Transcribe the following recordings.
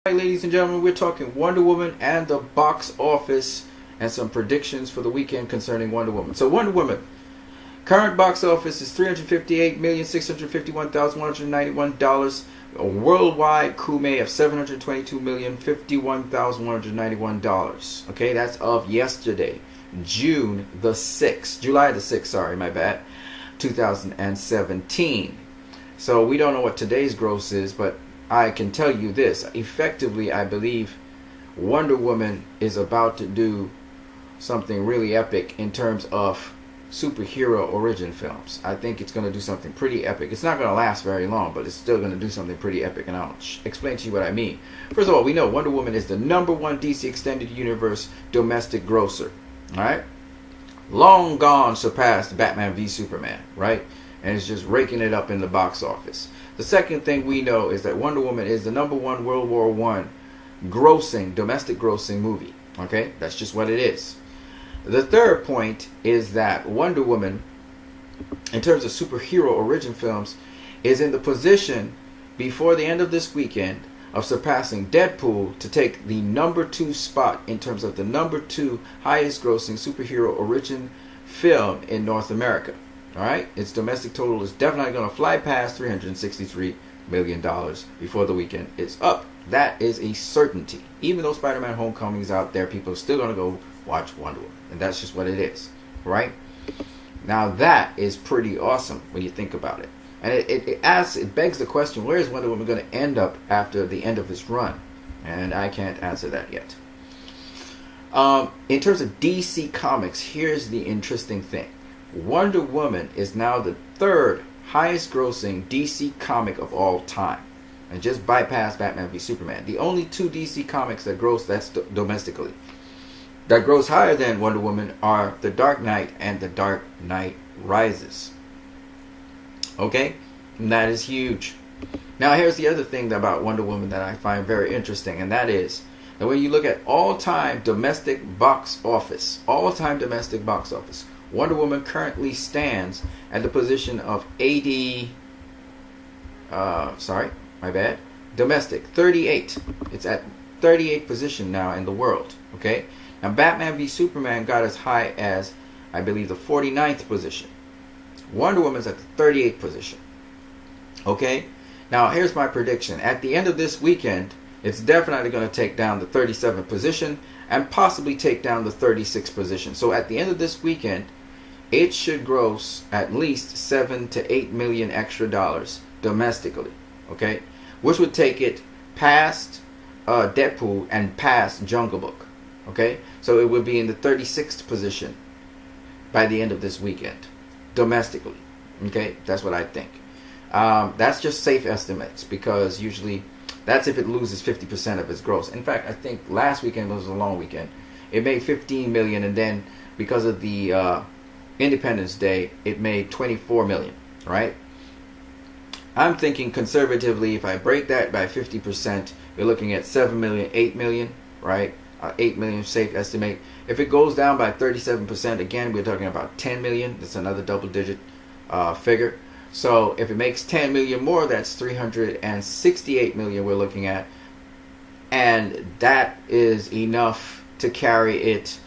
Right, ladies and gentlemen, we're talking Wonder Woman and the box office and some predictions for the weekend concerning Wonder Woman. So Wonder Woman, current box office is $358,651,191. A worldwide kume of $722,051,191. Okay, that's of yesterday, July the 6th, sorry, my bad, 2017. So we don't know what today's gross is, but I can tell you this. Effectively, I believe Wonder Woman is about to do something really epic in terms of superhero origin films. I think it's going to do something pretty epic. It's not going to last very long, but it's still going to do something pretty epic, and I'll explain to you what I mean. First of all, we know Wonder Woman is the #1 DC Extended Universe domestic grosser. Alright? Long gone surpassed Batman v Superman, right? And it's just raking it up in the box office. The second thing we know is that Wonder Woman is the #1 World War I domestic grossing movie. Okay? That's just what it is. The third point is that Wonder Woman, in terms of superhero origin films, is in the position before the end of this weekend of surpassing Deadpool to take the #2 spot in terms of the #2 highest grossing superhero origin film in North America. Alright, its domestic total is definitely going to fly past $363 million before the weekend is up. That is a certainty. Even though Spider-Man Homecoming is out there, people are still going to go watch Wonder Woman. And that's just what it is. Right? Now that is pretty awesome when you think about it. And it begs the question, where is Wonder Woman going to end up after the end of its run? And I can't answer that yet. In terms of DC Comics, here's the interesting thing. Wonder Woman is now the third highest grossing DC comic of all time, and just bypassed Batman v Superman. The only two DC comics that gross, that's domestically, that gross higher than Wonder Woman are The Dark Knight and The Dark Knight Rises. Okay, and that is huge. Now here's the other thing about Wonder Woman that I find very interesting, and that is that when you look at all-time domestic box office, Wonder Woman currently stands at the position of 38. It's at 38th position now in the world. Okay? Now Batman v Superman got as high as, I believe, the 49th position. Wonder Woman's at the 38th position. Okay? Now here's my prediction. At the end of this weekend, it's definitely going to take down the 37th position and possibly take down the 36th position. So at the end of this weekend, it should gross at least $7 to $8 million extra dollars domestically, okay, which would take it past Deadpool and past Jungle Book, okay. So it would be in the 36th position by the end of this weekend, domestically, okay. That's what I think. That's just safe estimates, because usually that's if it loses 50% of its gross. In fact, I think last weekend was a long weekend. It made $15 million, and then because of the Independence Day, it made $24 million, right? I'm thinking conservatively, if I break that by 50%, we're looking at $7 million, $8 million, right? $8 million safe estimate. If it goes down by 37%, again, we're talking about $10 million. That's another double-digit figure. So if it makes $10 million more, that's $368 million we're looking at. And that is enough to carry it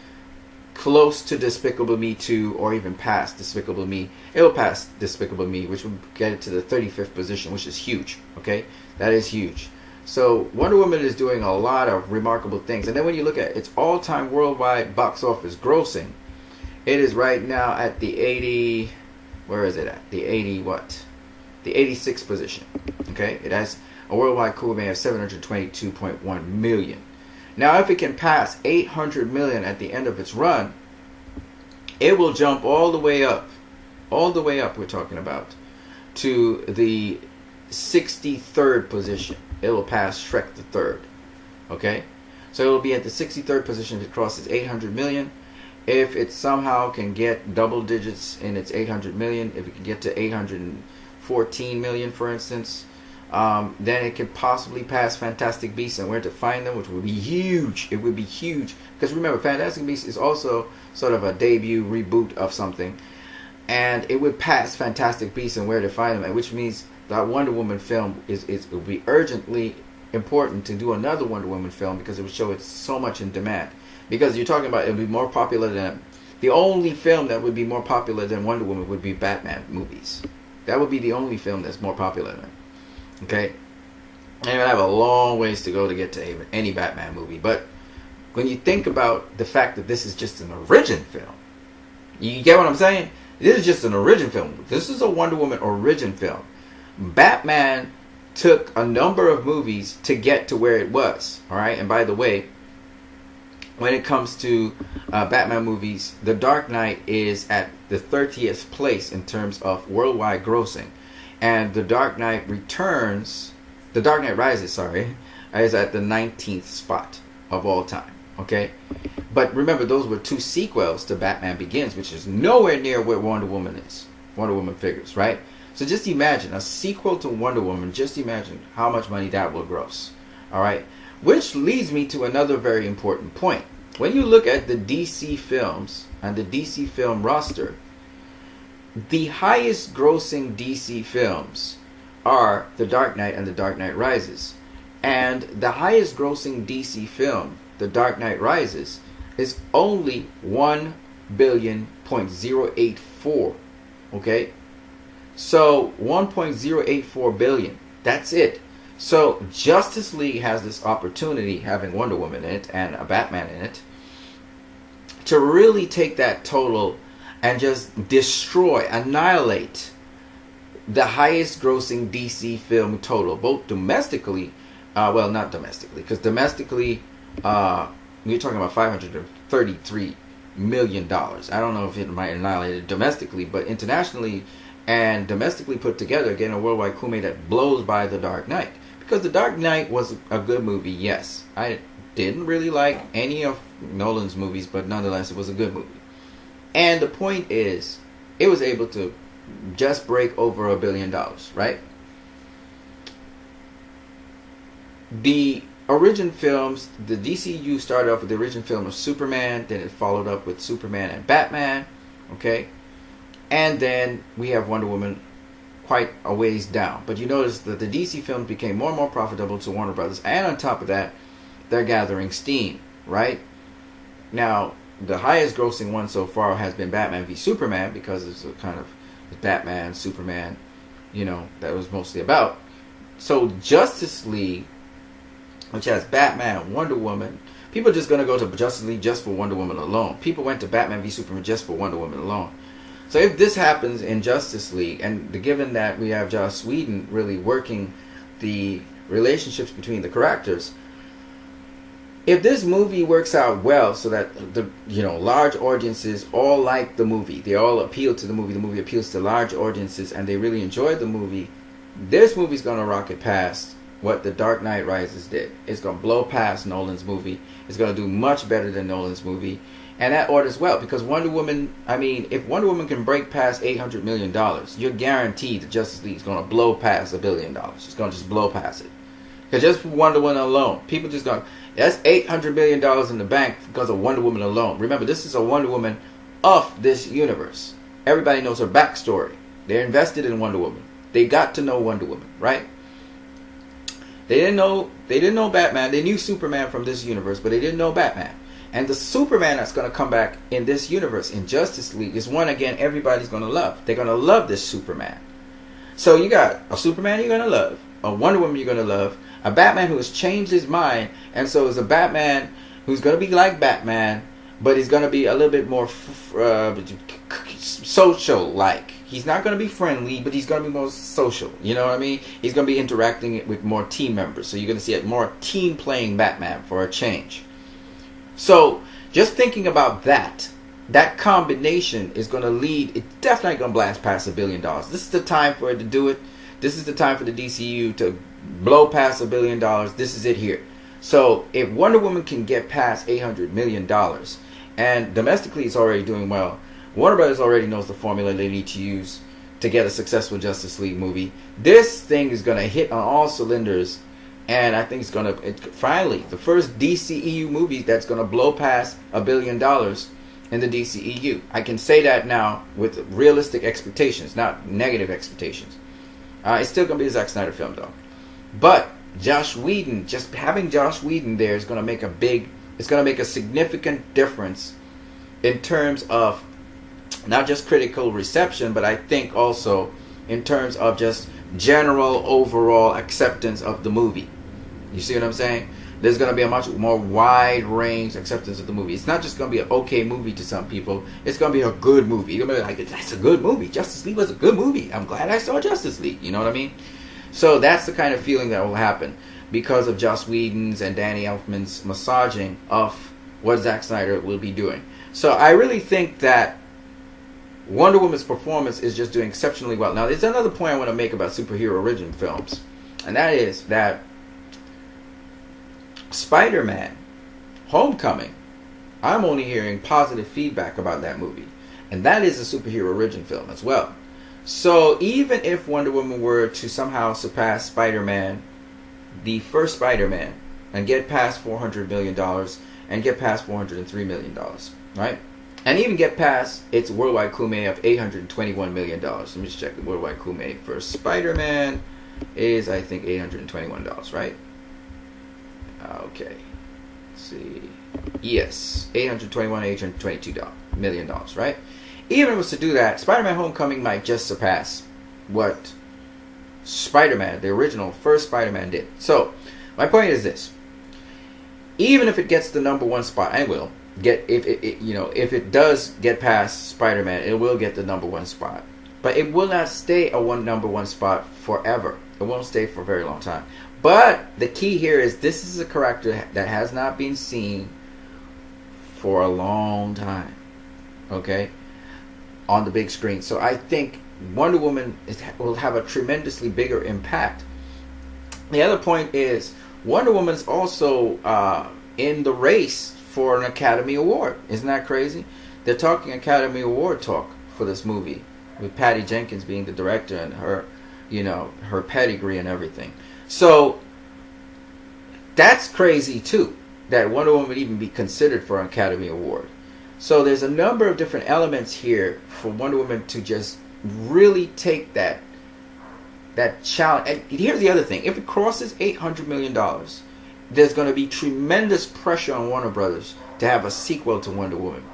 close to Despicable Me 2, or even past Despicable Me. It'll pass Despicable Me, which will get it to the 35th position, which is huge. Okay, that is huge. So Wonder Woman is doing a lot of remarkable things. And then when you look at its all-time worldwide box office grossing, it is right now at the 80. Where is it at? The 86th position. Okay, it has a worldwide kume of $722.1 million. Now, if it can pass $800 million at the end of its run, it will jump all the way up, we're talking about, to the 63rd position. It will pass Shrek the Third. Okay? So it will be at the 63rd position if it crosses $800 million. If it somehow can get double digits in its $800 million, if it can get to $814 million, for instance, then it could possibly pass Fantastic Beasts and Where to Find Them, which would be huge. It would be huge. Because remember, Fantastic Beasts is also sort of a debut reboot of something. And it would pass Fantastic Beasts and Where to Find Them, which means that Wonder Woman film will be urgently important to do another Wonder Woman film because it would show it's so much in demand. Because you're talking about it would be more popular than the only film that would be more popular than Wonder Woman would be Batman movies. That would be the only film that's more popular than. Okay, and I have a long ways to go to get to any Batman movie. But when you think about the fact that this is just an origin film, you get what I'm saying? This is just an origin film. This is a Wonder Woman origin film. Batman took a number of movies to get to where it was. All right, and by the way, when it comes to Batman movies, The Dark Knight is at the 30th place in terms of worldwide grossing, and The Dark Knight Rises, is at the 19th spot of all time. Okay, but remember, those were two sequels to Batman Begins, which is nowhere near where Wonder Woman is. Wonder Woman figures, right? So just imagine a sequel to Wonder Woman. Just imagine how much money that will gross. All right, which leads me to another very important point. When you look at the DC films and the DC film roster, the highest grossing DC films are The Dark Knight and The Dark Knight Rises. And the highest grossing DC film, The Dark Knight Rises, is only $1.084 billion. Okay? So $1.084 billion. That's it. So Justice League has this opportunity, having Wonder Woman in it and a Batman in it, to really take that total and just destroy, annihilate the highest grossing DC film total, both domestically, well, not domestically, because domestically, we're talking about $533 million. I don't know if it might annihilate it domestically, but internationally and domestically put together, again, a worldwide kume that blows by The Dark Knight. Because The Dark Knight was a good movie, yes. I didn't really like any of Nolan's movies, but nonetheless, it was a good movie. And the point is, it was able to just break over $1 billion, right? The origin films, the DCEU started off with the origin film of Superman, then it followed up with Superman and Batman, okay? And then we have Wonder Woman quite a ways down. But you notice that the DC films became more and more profitable to Warner Brothers, and on top of that, they're gathering steam, right? Now, the highest grossing one so far has been Batman v Superman, because it's a kind of Batman, Superman, you know, that was mostly about. So Justice League, which has Batman, Wonder Woman, people are just going to go to Justice League just for Wonder Woman alone. People went to Batman v Superman just for Wonder Woman alone. So if this happens in Justice League, and given that we have Joss Whedon really working the relationships between the characters, if this movie works out well, so that the large audiences all like the movie, they all appeal to the movie appeals to large audiences, and they really enjoy the movie, this movie's going to rocket past what The Dark Knight Rises did. It's going to blow past Nolan's movie. It's going to do much better than Nolan's movie. And that orders well, because Wonder Woman, if Wonder Woman can break past $800 million, you're guaranteed that Justice League is going to blow past $1 billion. It's going to just blow past it. Because just for Wonder Woman alone, people just going, that's $800 million in the bank because of Wonder Woman alone. Remember, this is a Wonder Woman of this universe. Everybody knows her backstory. They're invested in Wonder Woman. They got to know Wonder Woman, right? They didn't know Batman. They knew Superman from this universe, but they didn't know Batman. And the Superman that's going to come back in this universe, in Justice League, is one, again, everybody's going to love. They're going to love this Superman. So you got a Superman you're going to love, a Wonder Woman you're going to love, a Batman who has changed his mind, and so is a Batman who's going to be like Batman, but he's going to be a little bit more social-like. He's not going to be friendly, but he's going to be more social. You know what I mean? He's going to be interacting with more team members. So you're going to see a more team-playing Batman for a change. So just thinking about that combination is going to lead, it's definitely going to blast past $1 billion. This is the time for it to do it. This is the time for the DCU to blow past $1 billion. This is it here. So if Wonder Woman can get past $800 million, and domestically it's already doing well, Warner Brothers already knows the formula they need to use to get a successful Justice League movie. This thing is going to hit on all cylinders, and I think it's going to, finally, the first DCEU movie that's going to blow past $1 billion in the DCEU. I can say that now with realistic expectations, not negative expectations. It's still going to be a Zack Snyder film, though. But Josh Whedon, just having Josh Whedon there is going to make it's going to make a significant difference in terms of not just critical reception, but I think also in terms of just general overall acceptance of the movie. You see what I'm saying? There's going to be a much more wide range acceptance of the movie. It's not just going to be an okay movie to some people. It's going to be a good movie. You're going to be like, that's a good movie. Justice League was a good movie. I'm glad I saw Justice League. You know what I mean? So that's the kind of feeling that will happen because of Joss Whedon's and Danny Elfman's massaging of what Zack Snyder will be doing. So I really think that Wonder Woman's performance is just doing exceptionally well. Now, there's another point I want to make about superhero origin films, and that is that Spider-Man Homecoming, I'm only hearing positive feedback about that movie, and that is a superhero origin film as well. So even if Wonder Woman were to somehow surpass Spider-Man, the first Spider-Man, and get past $400 million and get past $403 million, right? And even get past its worldwide kume of $821 million. Let me just check the worldwide kume for Spider-Man is, I think, $821, right? Okay. Let's see. Yes. $822 million, right? Even if it was to do that, Spider-Man Homecoming might just surpass what Spider-Man, the original first Spider-Man, did. So, my point is this. Even if it gets the number one spot, I will get if it does get past Spider-Man, it will get the number one spot. But it will not stay a number one spot forever. It won't stay for a very long time. But the key here is this is a character that has not been seen for a long time. Okay? On the big screen. So I think Wonder Woman will have a tremendously bigger impact. The other point is Wonder Woman's also in the race for an Academy Award. Isn't that crazy? They're talking Academy Award talk for this movie, with Patty Jenkins being the director and her, her pedigree and everything. So that's crazy too, that Wonder Woman would even be considered for an Academy Award. So there's a number of different elements here for Wonder Woman to just really take that challenge. And here's the other thing. If it crosses $800 million, there's going to be tremendous pressure on Warner Brothers to have a sequel to Wonder Woman.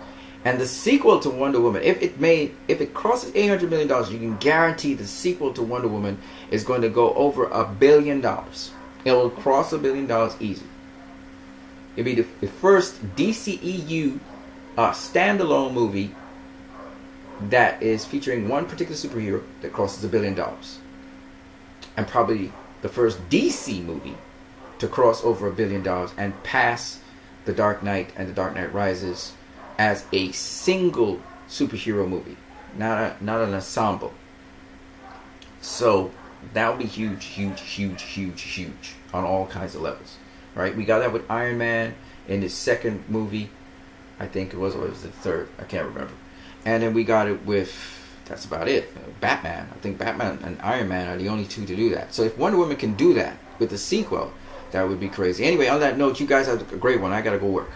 And the sequel to Wonder Woman, if it crosses $800 million, you can guarantee the sequel to Wonder Woman is going to go over $1 billion. It will cross $1 billion easy. It'll be the first DCEU standalone movie that is featuring one particular superhero that crosses $1 billion. And probably the first DC movie to cross over $1 billion and pass The Dark Knight and The Dark Knight Rises as a single superhero movie, not an ensemble. So that would be huge, huge, huge, huge, huge on all kinds of levels, right? We got that with Iron Man in his second movie, I think it was, or it was the third, I can't remember. And then we got it with, that's about it, Batman. I think Batman and Iron Man are the only two to do that. So if Wonder Woman can do that with the sequel, that would be crazy. Anyway, on that note, you guys have a great one. I gotta go work.